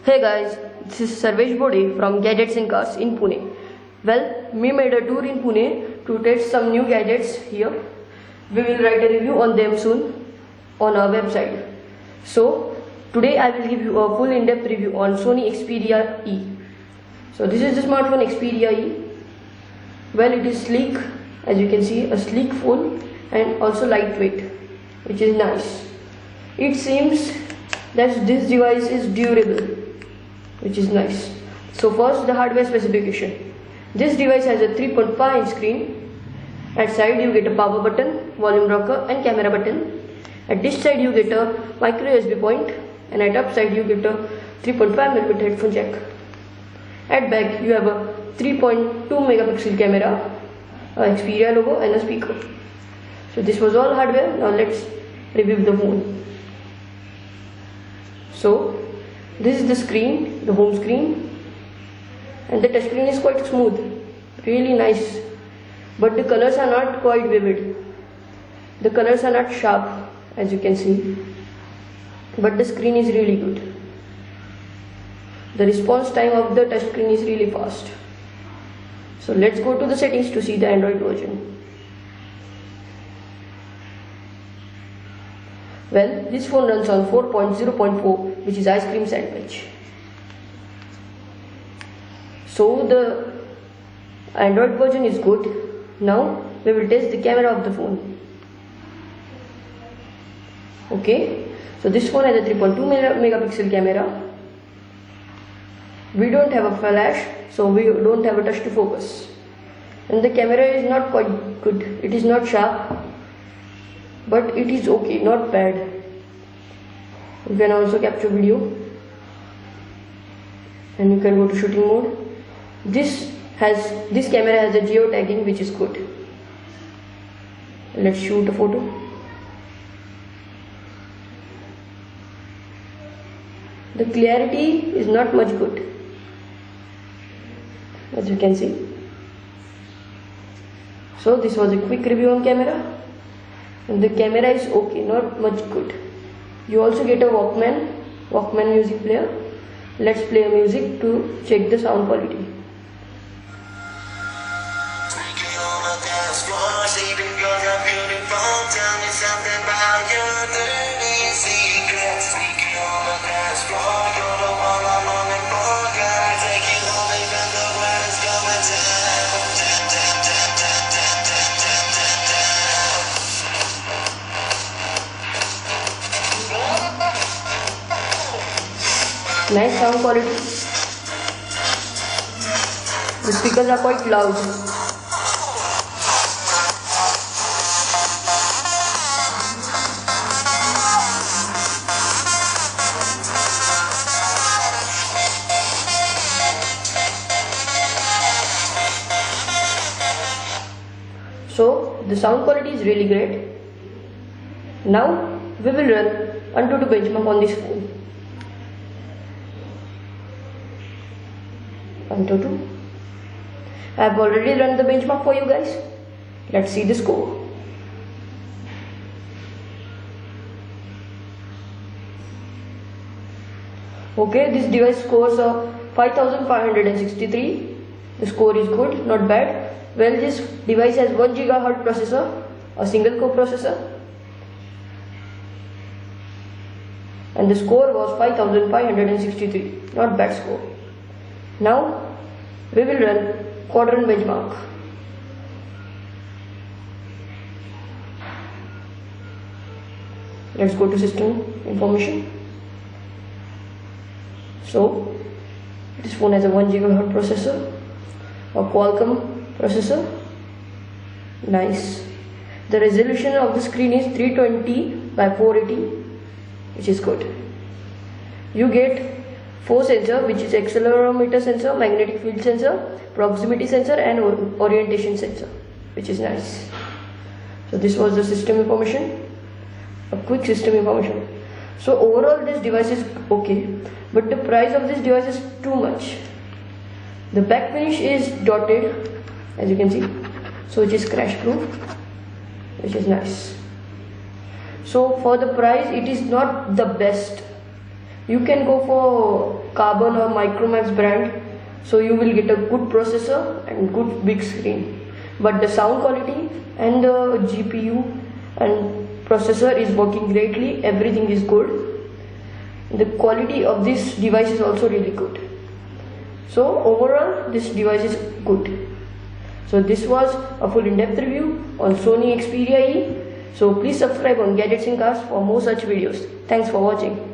Hey guys, this is Sarvesh Bode from Gadgets and Cars in Pune. Well, we made a tour in Pune to test some new gadgets here. We will write a review on them soon on our website. So, today I will give you a full in-depth review on Sony Xperia E. So, this is the smartphone Xperia E. Well, it is sleek, as you can see, a sleek phone and also lightweight, which is nice. It seems that this device is durable, which is nice. So first, the hardware specification. This device has a 3.5-inch screen. At side you get a power button, volume rocker and camera button. At this side you get a micro USB point, and at up side you get a 3.5mm headphone jack. At back you have a 3.2 megapixel camera, a Xperia logo and a speaker. So this was all hardware. Now let's review the phone. So this is the screen, the home screen, and the touch screen is quite smooth, really nice, but the colors are not quite vivid. The colors are not sharp, as you can see, but the screen is really good. The response time of the touch screen is really fast. So let's go to the settings to see the Android version. Well, this phone runs on 4.0.4, which is ice cream sandwich. So the Android version is good. Now we will test the camera of the phone. Okay, so this phone has a 3.2 megapixel camera. We don't have a flash, so we don't have a touch to focus. And the camera is not quite good. It is not sharp, but it is okay, not bad. You can also capture video, and you can go to shooting mode. This camera has a geo tagging, which is good. Let's shoot a photo. The clarity is not much good, as you can see. So this was a quick review on camera. And the camera is okay, not much good. You also get a Walkman music player. Let's play music to check the sound quality. Nice sound quality. The speakers are quite loud. So the sound quality is really great. Now we will run AnTuTu benchmark on this phone. AnTuTu. I have already run the benchmark for you guys. Let's see the score. Okay, this device scores 5563. The score is good, not bad. Well, this device has 1 GHz processor, a single core processor, and the score was 5563. Not bad score. Now we will run quadrant benchmark. Let's go to system information. So this phone has a 1 GHz processor, a Qualcomm processor. Nice. The resolution of the screen is 320 by 480, which is good. You get 4 sensors, which is accelerometer sensor, magnetic field sensor, proximity sensor and orientation sensor, which is nice. So this was the system information, a quick system information. So overall this device is okay, but the price of this device is too much. The back finish is dotted, as you can see, so it is crash proof, which is nice. So for the price it is not the best. You can go for Carbon or Micromax brand, so you will get a good processor and good big screen, but the sound quality and the GPU and processor is working greatly. Everything is good. The quality of this device is also really good. So overall this device is good. So this was a full in-depth review on Sony Xperia E. So please subscribe on Gadgets and Cars for more such videos. Thanks for watching.